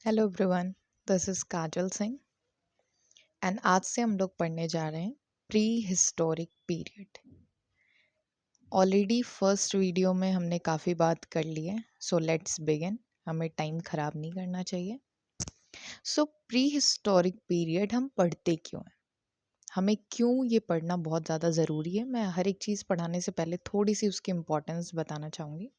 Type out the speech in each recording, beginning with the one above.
Hello everyone, this is Kajal Singh and आज से हम लोग पढ़ने जा रहे हैं pre historic period. Already first video में हमने काफ़ी बात कर ली है, सो लेट्स बिगिन। हमें टाइम ख़राब नहीं करना चाहिए। सो प्री हिस्टोरिक पीरियड हम पढ़ते क्यों हैं, हमें क्यों ये पढ़ना बहुत ज़्यादा ज़रूरी है। मैं हर एक चीज़ पढ़ाने से पहले थोड़ी सी उसकी इम्पोर्टेंस बताना चाहूँगी।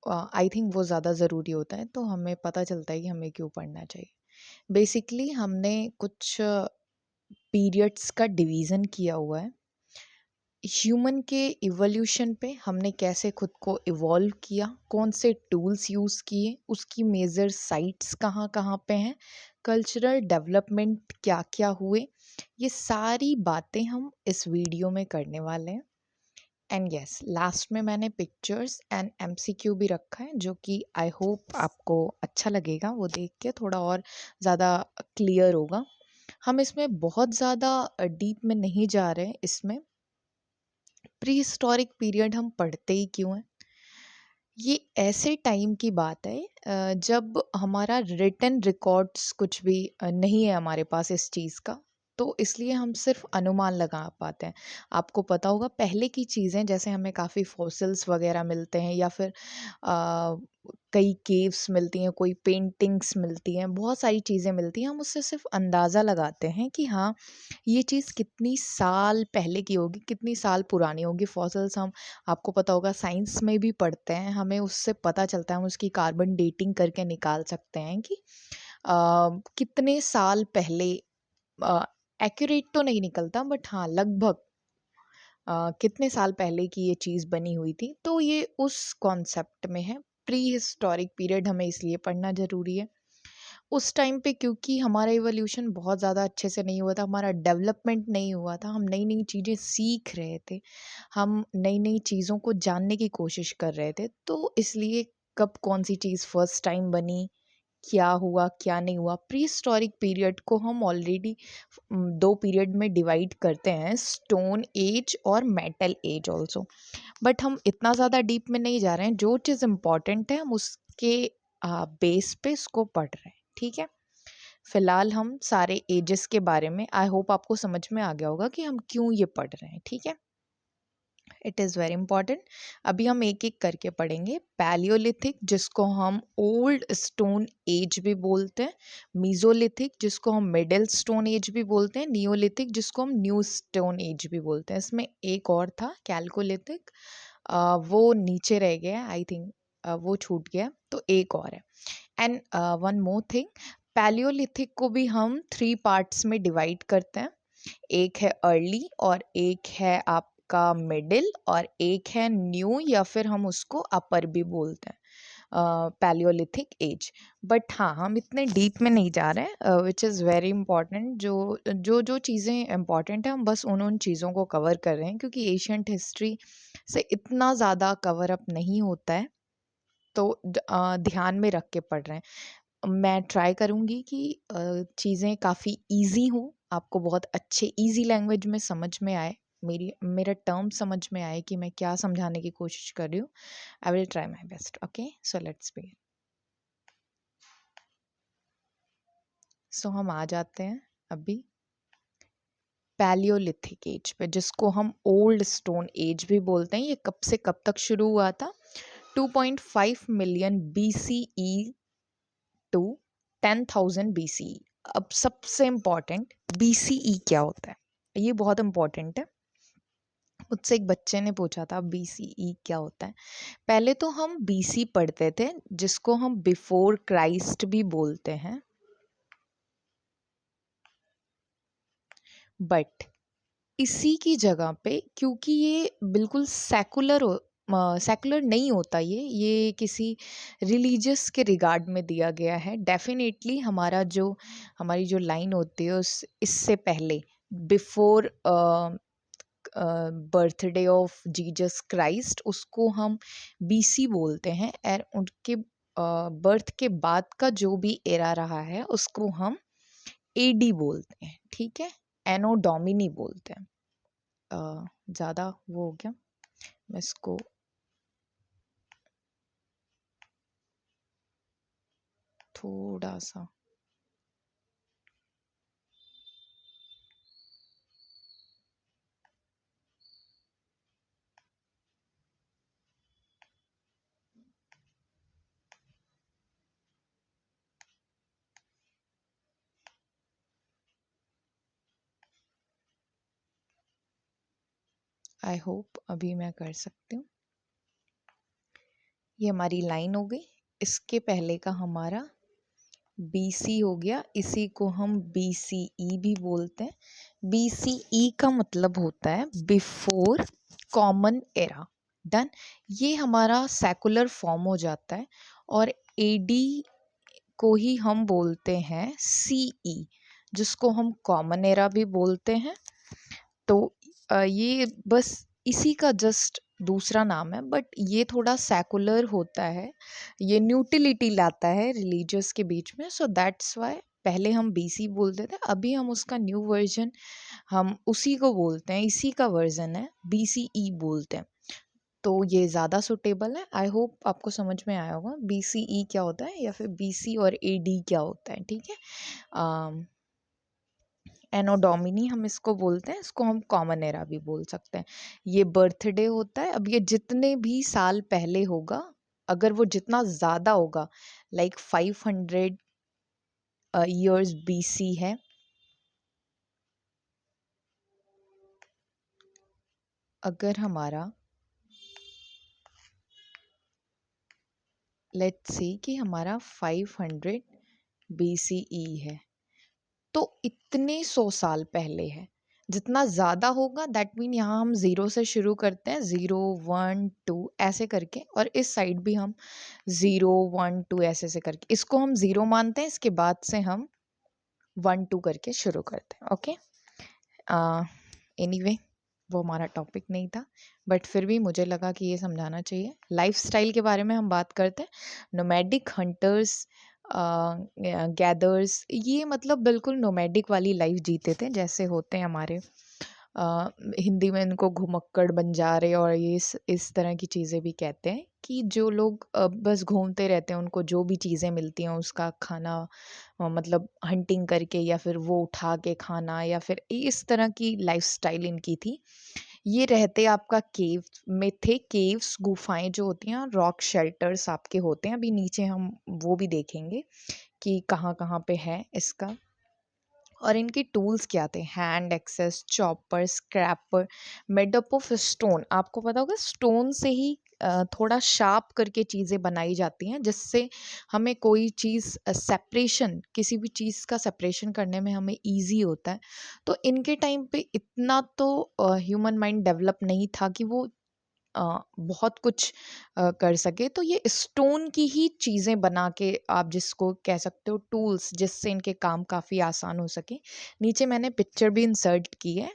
आई थिंक वो ज़्यादा ज़रूरी होता है, तो हमें पता चलता है कि हमें क्यों पढ़ना चाहिए। बेसिकली हमने कुछ पीरियड्स का डिवीज़न किया हुआ है। ह्यूमन के इवोल्यूशन पे हमने कैसे खुद को इवॉल्व किया, कौन से टूल्स यूज़ किए, उसकी मेजर साइट्स कहाँ कहाँ पे हैं, कल्चरल डेवलपमेंट क्या क्या हुए, ये सारी बातें हम इस वीडियो में करने वाले हैं। एंड यस, लास्ट में मैंने पिक्चर्स एंड एमसीक्यू भी रखा है, जो कि आई होप आपको अच्छा लगेगा। वो देख के थोड़ा और ज़्यादा क्लियर होगा। हम इसमें बहुत ज़्यादा डीप में नहीं जा रहे हैं। इसमें प्री हिस्टोरिक पीरियड हम पढ़ते ही क्यों हैं, ये ऐसे टाइम की बात है जब हमारा रिटन रिकॉर्ड्स कुछ भी नहीं है हमारे पास इस चीज़ का। तो इसलिए हम सिर्फ अनुमान लगा पाते हैं। आपको पता होगा पहले की चीज़ें, जैसे हमें काफ़ी फॉसिल्स वगैरह मिलते हैं, या फिर अ, कई केव्स मिलती हैं, कोई पेंटिंग्स मिलती हैं, बहुत सारी चीज़ें मिलती हैं। हम उससे सिर्फ अंदाज़ा लगाते हैं कि हाँ, ये चीज़ कितनी साल पहले की होगी, कितनी साल पुरानी होगी। फॉसिल्स हम, आपको पता होगा साइंस में भी पढ़ते हैं, हमें उससे पता चलता है, हम उसकी कार्बन डेटिंग करके निकाल सकते हैं कि कितने साल पहले, एक्यूरेट तो नहीं निकलता बट हाँ लगभग कितने साल पहले की ये चीज़ बनी हुई थी। तो ये उस कॉन्सेप्ट में है। प्री हिस्टोरिक पीरियड हमें इसलिए पढ़ना ज़रूरी है। उस टाइम पे क्योंकि हमारा इवोल्यूशन बहुत ज़्यादा अच्छे से नहीं हुआ था, हमारा डेवलपमेंट नहीं हुआ था, हम नई-नई चीज़ें सीख रहे थे, हम नई-नई चीज़ों को जानने की कोशिश कर रहे थे। तो इसलिए कब कौन-सी चीज़ फर्स्ट टाइम बनी, क्या हुआ, क्या नहीं हुआ, प्रीहिस्टोरिक पीरियड को हम ऑलरेडी 2 पीरियड में डिवाइड करते हैं, स्टोन एज और मेटल एज ऑल्सो। बट हम इतना ज़्यादा डीप में नहीं जा रहे हैं। जो चीज़ इम्पोर्टेंट है हम उसके बेस पे इसको पढ़ रहे हैं, ठीक है। फिलहाल हम सारे एजेस के बारे में, आई होप आपको समझ में आ गया होगा कि हम क्यों ये पढ़ रहे हैं, ठीक है। It is very important. अभी हम एक एक करके पढ़ेंगे। पैलियोलिथिक, जिसको हम ओल्ड स्टोन एज भी बोलते हैं, मीजोलिथिक जिसको हम मिडिल स्टोन एज भी बोलते हैं, नियोलिथिक जिसको हम न्यू स्टोन एज भी बोलते हैं। इसमें एक और था कैल्कोलिथिक, वो नीचे रह गया आई थिंक, वो छूट गया, तो एक और है। And one more thing, Palaeolithic को भी हम 3 पार्ट्स में डिवाइड करते हैं। एक है अर्ली, और एक है आपका मिडिल, और एक है न्यू, या फिर हम उसको अपर भी बोलते हैं, पैलियोलिथिक एज। बट हाँ, हम इतने डीप में नहीं जा रहे हैं, विच इज़ वेरी इंपॉर्टेंट। जो जो जो चीज़ें इंपॉर्टेंट हैं हम बस उन उन चीज़ों को कवर कर रहे हैं, क्योंकि एशियंट हिस्ट्री से इतना ज़्यादा कवर अप नहीं होता है। तो ध्यान में रख के पढ़ रहे हैं। मैं ट्राई करूँगी कि चीज़ें काफ़ी ईज़ी हों, आपको बहुत अच्छे ईज़ी लैंग्वेज में समझ में आए, मेरा टर्म समझ में आए कि मैं क्या समझाने की कोशिश कर रही हूँ। I will try my best. Okay, so let's begin. So हम आ जाते हैं अभी पैलियोलिथिक एज पे, जिसको हम ओल्ड स्टोन एज भी बोलते हैं। ये कब से कब तक शुरू हुआ था? 2.5 मिलियन BCE टू 10,000 BCE। अब सबसे इम्पॉर्टेंट, BCE क्या होता है, ये बहुत इम्पॉर्टेंट है। मुझसे एक बच्चे ने पूछा था BCE क्या होता है। पहले तो हम BC पढ़ते थे, जिसको हम बिफोर क्राइस्ट भी बोलते हैं, बट इसी की जगह पे, क्योंकि ये बिल्कुल सेकुलर नहीं होता, ये किसी रिलीजियस के रिगार्ड में दिया गया है। डेफिनेटली हमारी जो लाइन होती है उस इससे पहले, before birthday of Jesus Christ, उसको हम BC बोलते हैं। और उनके बर्थ के बाद का जो भी एरा रहा है उसको हम AD बोलते हैं, ठीक है। एनो डोमिनी बोलते हैं। ज़्यादा वो हो गया, मैं इसको थोड़ा सा। आई होप अभी मैं कर सकती हूँ। ये हमारी लाइन हो गई। इसके पहले का हमारा BC हो गया, इसी को हम BCE भी बोलते हैं। BCE का मतलब होता है बिफोर कॉमन एरा। डन। ये हमारा सेकुलर फॉर्म हो जाता है। और AD को ही हम बोलते हैं CE, जिसको हम कॉमन एरा भी बोलते हैं। तो ये बस इसी का जस्ट दूसरा नाम है, बट ये थोड़ा सेकुलर होता है, ये न्यूट्रलिटी लाता है रिलीजियस के बीच में। सो दैट्स वाई पहले हम BC बोलते थे, अभी हम उसका न्यू वर्जन हम उसी को बोलते हैं, इसी का वर्जन है, BCE बोलते हैं। तो ये ज़्यादा सुटेबल है। आई होप आपको समझ में आया होगा BCE क्या होता है या फिर BC और AD क्या होता है। ठीक है। एनो डोमिनी हम इसको बोलते हैं, इसको हम कॉमन एरा भी बोल सकते हैं। ये बर्थडे होता है। अब ये जितने भी साल पहले होगा, अगर वो जितना ज़्यादा होगा, लाइक 500 ईयर्स BC है, अगर हमारा लेट्स सी कि हमारा 500 BCE है, तो इतने 100 साल पहले है। जितना ज़्यादा होगा दैट मीन यहाँ हम ज़ीरो से शुरू करते हैं, 0 1 2 ऐसे करके, और इस साइड भी हम 0 1 2 ऐसे से करके, इसको हम 0 मानते हैं। इसके बाद से हम 1 2 करके शुरू करते हैं। ओके। एनीवे वो हमारा टॉपिक नहीं था, बट फिर भी मुझे लगा कि ये समझाना चाहिए। लाइफस्टाइल के बारे में हम बात करते हैं। नोमैडिक हंटर्स गैदर्स, ये मतलब बिल्कुल नोमैडिक वाली लाइफ जीते थे, जैसे होते हैं हमारे हिंदी में इनको घुमक्कड़ बंजारे और ये इस तरह की चीज़ें भी कहते हैं, कि जो लोग बस घूमते रहते हैं, उनको जो भी चीज़ें मिलती हैं उसका खाना, मतलब हंटिंग करके या फिर वो उठा के खाना, या फिर इस तरह की लाइफस्टाइल इनकी थी। ये रहते आपका केव में थे। केव्स, गुफाएं जो होती हैं, रॉक शेल्टर्स आपके होते हैं। अभी नीचे हम वो भी देखेंगे कि कहाँ कहाँ पे है इसका। और इनके टूल्स क्या थे? Hand axes, chopper, scraper, made up of stone. आपको पता होगा स्टोन से ही थोड़ा शार्प करके चीज़ें बनाई जाती हैं, जिससे हमें कोई चीज़ सेपरेशन, किसी भी चीज़ का सेपरेशन करने में हमें इजी होता है। तो इनके टाइम पे इतना तो ह्यूमन माइंड डेवलप नहीं था कि वो बहुत कुछ कर सके। तो ये स्टोन की ही चीज़ें बना के, आप जिसको कह सकते हो टूल्स, जिससे इनके काम काफ़ी आसान हो सके। नीचे मैंने पिक्चर भी इंसर्ट की है,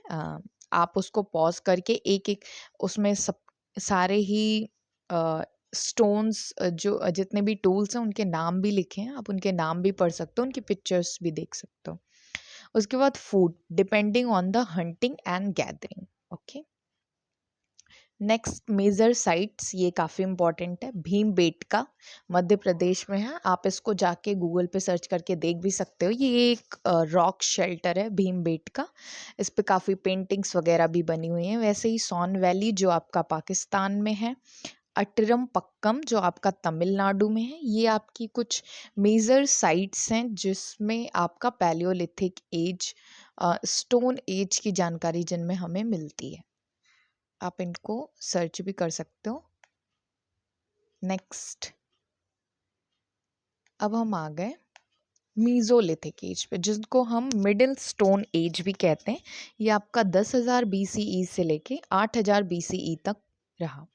आप उसको पॉज करके एक एक उसमें सब सारे ही स्टोन्स, जो जितने भी टूल्स हैं उनके नाम भी लिखे हैं, आप उनके नाम भी पढ़ सकते हो, उनकी पिक्चर्स भी देख सकते हो। उसके बाद food, depending on the hunting and gathering. Okay. Next major sites, ये काफ़ी इंपॉर्टेंट है। भीमबेटका मध्य प्रदेश में है, आप इसको जाके गूगल पे सर्च करके देख भी सकते हो। ये एक रॉक शेल्टर है भीमबेटका। इस पे काफ़ी पेंटिंग्स वगैरह भी बनी हुई हैं। वैसे ही सोन वैली जो आपका पाकिस्तान में है, अटरम पक्कम जो आपका तमिलनाडु में है, ये आपकी कुछ मेजर साइट्स हैं जिसमें आपका पैलियोलिथिक एज, स्टोन एज की जानकारी जिनमें हमें मिलती है। आप इनको सर्च भी कर सकते हो। नेक्स्ट, अब हम आ गए मीज़ोलिथिक एज पे, जिसको हम मिडिल स्टोन एज भी कहते हैं। ये आपका 10,000 BCE से लेके 8,000 BCE तक रहा।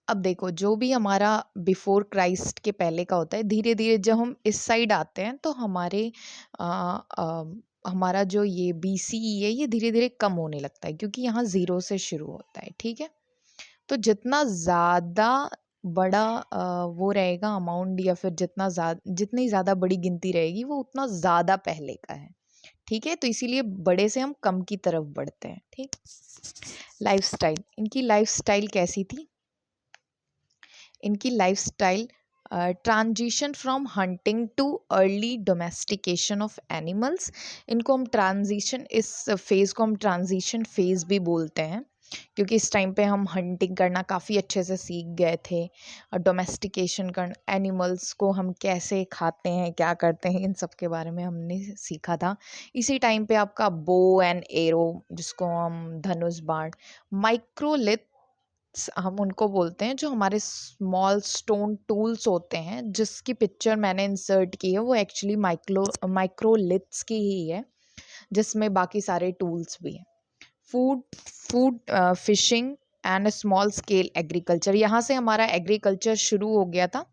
अब देखो, जो भी हमारा बिफोर क्राइस्ट के पहले का होता है, धीरे धीरे जब हम इस साइड आते हैं तो आ, आ, हमारा जो ये BCE है, ये धीरे धीरे कम होने लगता है, क्योंकि यहाँ ज़ीरो से शुरू होता है। ठीक है। तो जितना ज़्यादा बड़ा वो रहेगा अमाउंट, या फिर जितनी ज़्यादा बड़ी गिनती रहेगी, वो उतना ज़्यादा पहले का है। ठीक है। तो इसीलिए बड़े से हम कम की तरफ बढ़ते हैं। ठीक। लाइफस्टाइल, इनकी लाइफस्टाइल कैसी थी? इनकी lifestyle transition from hunting too early domestication of animals. इनको हम ट्रांजिशन, इस फेज़ को हम ट्रांजिशन फेज़ भी बोलते हैं, क्योंकि इस टाइम पे हम हंटिंग करना काफ़ी अच्छे से सीख गए थे। डोमेस्टिकेशन कर एनिमल्स को हम कैसे खाते हैं, क्या करते हैं, इन सब के बारे में हमने सीखा था। इसी टाइम पे आपका बो एंड एरो, जिसको हम धनुष बाण, माइक्रोलिथ हम उनको बोलते हैं, जो हमारे स्मॉल स्टोन टूल्स होते हैं, जिसकी पिक्चर मैंने इंसर्ट की है वो एक्चुअली माइक्रोलिथ्स की ही है, जिसमें बाकी सारे टूल्स भी हैं। Food fishing and small scale agriculture, यहाँ से हमारा एग्रीकल्चर शुरू हो गया था,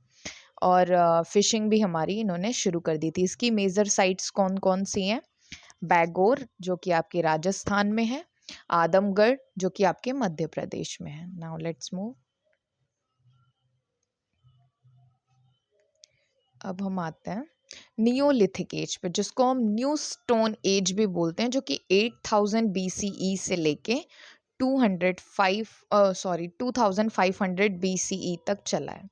और फिशिंग भी हमारी इन्होंने शुरू कर दी थी। इसकी मेजर साइट्स कौन कौन सी हैं? बैगोर, जो कि आपके राजस्थान में है, आदमगढ़, जो कि आपके मध्य प्रदेश में है। Now let's move. अब हम आते हैं नियोलिथिक एज पे, जिसको हम न्यू स्टोन एज भी बोलते हैं, जो कि 8000 BCE से लेके 2500 BCE तक चला है।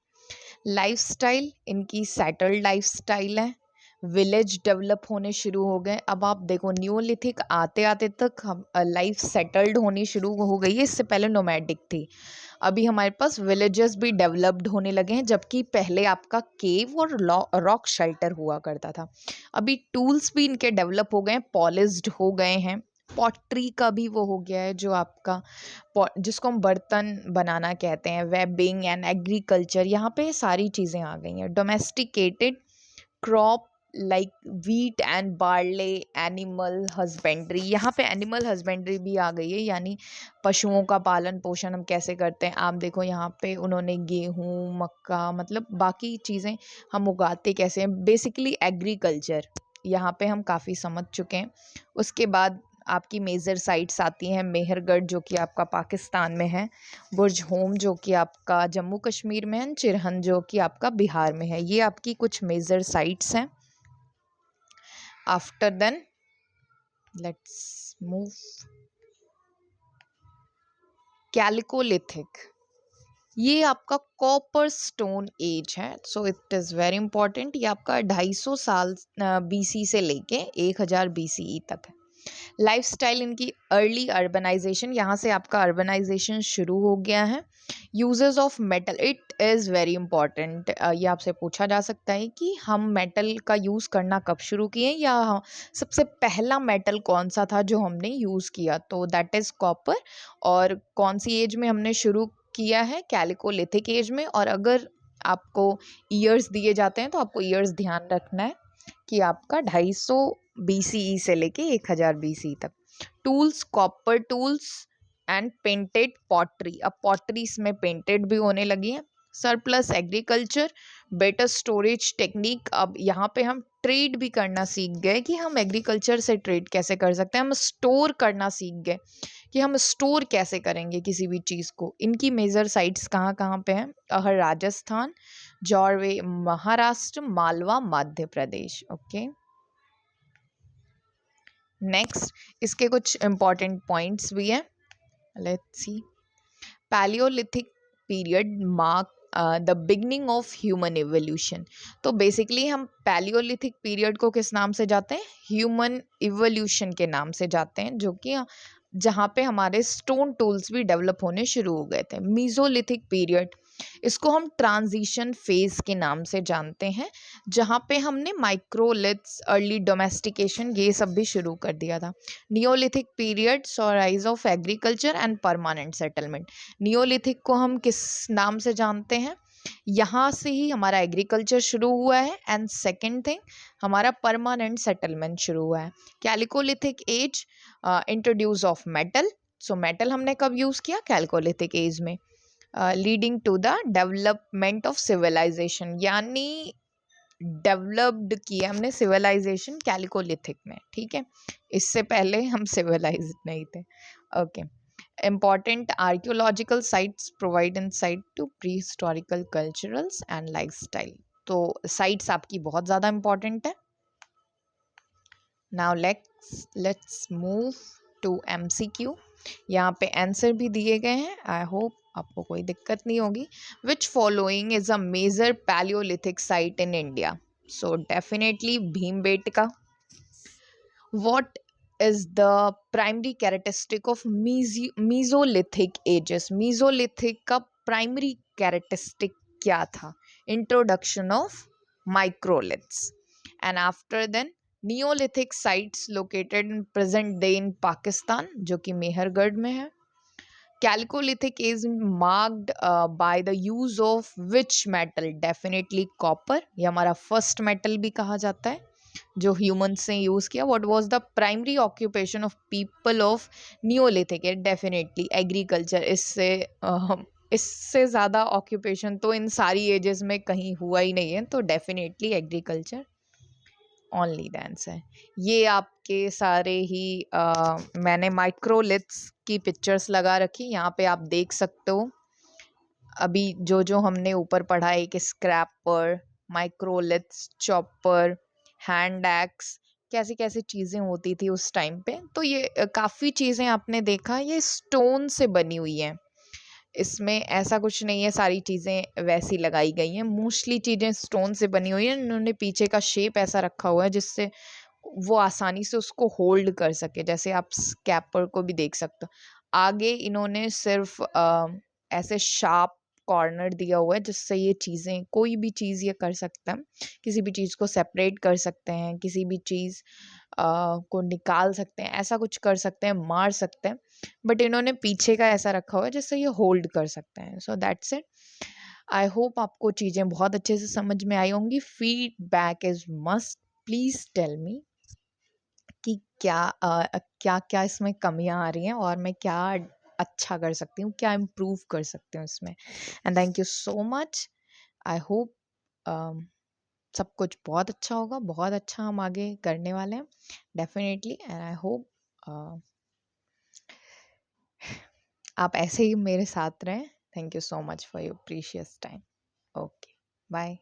लाइफस्टाइल इनकी सेटल्ड लाइफस्टाइल है। विलेज डेवलप होने शुरू हो गए। अब आप देखो, न्यूलिथिक आते आते तक हम लाइफ सेटल्ड होनी शुरू हो गई है, इससे पहले नोमैडिक थी। अभी हमारे पास विलेजेस भी डेवलप्ड होने लगे हैं, जबकि पहले आपका केव और रॉक शेल्टर हुआ करता था। अभी टूल्स भी इनके डेवलप हो गए हैं, पॉलिश्ड हो गए हैं। पॉटरी का भी वो हो गया है, जो आपका जिसको हम बर्तन बनाना कहते हैं, वेबिंग एंड एग्रीकल्चर, यहाँ पे सारी चीज़ें आ गई हैं। Domesticated crop like wheat and barley, animal husbandry, यहाँ पे एनिमल हस्बेंड्री भी आ गई है, यानी पशुओं का पालन पोषण हम कैसे करते हैं। आप देखो यहाँ पे उन्होंने गेहूँ, मक्का, मतलब बाकी चीज़ें हम उगाते कैसे हैं, बेसिकली एग्रीकल्चर यहाँ पे हम काफ़ी समझ चुके हैं। उसके बाद आपकी मेजर साइट्स आती हैं, मेहरगढ़ जो कि आपका पाकिस्तान में है, बुर्ज होम जो कि आपका जम्मू कश्मीर में है, चिरहन जो कि आपका बिहार में है। ये आपकी कुछ मेजर साइट्स हैं। After then let's move chalcolithic. ये आपका कॉपर स्टोन एज है, so it is very important. ये आपका 250 साल BC से लेके 1000 BCE तक है। लाइफस्टाइल इनकी अर्ली अर्बनाइजेशन, यहाँ से आपका अर्बनाइजेशन शुरू हो गया है। Uses of metal, it is very important. ये आपसे पूछा जा सकता है कि हम मेटल का यूज़ करना कब शुरू किए, या सबसे पहला मेटल कौन सा था जो हमने यूज़ किया, तो दैट इज़ कॉपर। और कौन सी एज में हमने शुरू किया है? कैलिकोलिथिक एज में। और अगर आपको ईयर्स दिए जाते हैं तो आपको ईयर्स ध्यान रखना है कि आपका 250 BCE से लेके 1000 BCE तक। Tools, copper tools and painted pottery. अब पॉटरी इसमें पेंटेड भी होने लगी है। Surplus agriculture, better storage technique. अब यहाँ पे हम ट्रेड भी करना सीख गए कि हम एग्रीकल्चर से ट्रेड कैसे कर सकते हैं। हम स्टोर करना सीख गए कि हम स्टोर कैसे करेंगे किसी भी चीज़ को। इनकी मेजर साइट्स कहाँ कहाँ पे हैं? राजस्थान, जॉर्वे महाराष्ट्र, मालवा मध्य प्रदेश। ओके, नेक्स्ट इसके कुछ इंपॉर्टेंट पॉइंट्स भी हैं। Let's see. Palaeolithic period mark the beginning of human evolution. तो बेसिकली हम पैलियोलिथिक पीरियड को किस नाम से जाते हैं? ह्यूमन इवोल्यूशन के नाम से जाते हैं, जो कि जहाँ पे हमारे स्टोन टूल्स भी डेवलप होने शुरू हो गए थे। मीजोलिथिक पीरियड, इसको हम ट्रांजिशन फेज के नाम से जानते हैं, जहाँ पे हमने माइक्रोलिथ्स, अर्ली डोमेस्टिकेशन, ये सब भी शुरू कर दिया था। Neolithic period saw rise of agriculture and permanent settlement. Neolithic को हम किस नाम से जानते हैं? यहाँ से ही हमारा एग्रीकल्चर शुरू हुआ है, एंड सेकेंड थिंग हमारा परमानेंट सेटलमेंट शुरू हुआ है। Chalcolithic age, introduce of metal. So metal हमने कब यूज़ किया? कैलिकोलिथिक एज में। Leading to the development of civilisation, यानी डेवलप्ड किया हमने सिविलाइजेशन कैलिकोलिथिक में। ठीक है, इससे पहले हम सिविलाइज नहीं थे। Okay, important archaeological sites provide insight to prehistorical cultures and lifestyle। तो sites आपकी बहुत ज़्यादा important है। Now let's move to MCQ। यहाँ पे आंसर भी दिए गए हैं। आई होप आपको कोई दिक्कत नहीं होगी. Which following is a major palaeolithic site in India? So definitely Bhimbetka. What is the primary characteristic of Mesolithic ages? Mesolithic का primary characteristic क्या था? Introduction of microliths. And after then Neolithic sites located in present day in Pakistan, जो कि मेहरगढ़ में है. Chalcolithic is marked by the use of which metal? Definitely copper. ये हमारा first metal भी कहा जाता है जो ह्यूमंस ने यूज़ किया. What was the primary occupation of people of Neolithic? Definitely agriculture. इससे ज़्यादा ऑक्यूपेशन तो इन सारी एजेस में कहीं हुआ ही नहीं है, तो definitely agriculture only the answer. ये आपके सारे ही मैंने माइक्रोलिथ्स की पिक्चर्स लगा रखी, यहाँ पे आप देख सकते हो. अभी जो जो हमने ऊपर पढ़ा है कि scraper, microliths, chopper, hand axe, कैसी कैसी चीज़ें होती थी उस टाइम पे. तो ये काफ़ी चीज़ें आपने देखा ये स्टोन से बनी हुई हैं. इसमें ऐसा कुछ नहीं है सारी चीज़ें वैसी लगाई गई हैं. मोस्टली चीज़ें स्टोन से बनी हुई हैं. इन्होंने पीछे का शेप ऐसा रखा हुआ है जिससे वो आसानी से उसको होल्ड कर सके. जैसे आप स्कैपर को भी देख सकते हो. आगे इन्होंने सिर्फ ऐसे शार्प कॉर्नर दिया हुआ है जिससे ये चीज़ें, कोई भी चीज़ ये कर सकता है. किसी भी चीज़ को सेपरेट कर सकते हैं, किसी भी चीज़ को निकाल सकते हैं, ऐसा कुछ कर सकते हैं, मार सकते हैं. बट इन्होंने पीछे का ऐसा रखा हुआ है जिससे ये होल्ड कर सकते हैं. So that's it. I hope आपको चीज़ें बहुत अच्छे से समझ में आई होंगी. Feedback is must. Please tell me कि क्या क्या इसमें कमियां आ रही हैं और मैं क्या अच्छा कर सकती हूँ, क्या इम्प्रूव कर सकती हूँ इसमें. And thank you so much. I hope सब कुछ बहुत अच्छा होगा. बहुत अच्छा हम आगे करने वाले हैं डेफिनेटली. एंड आई होप आप ऐसे ही मेरे साथ रहें. Thank you so much for your precious time. Okay, bye.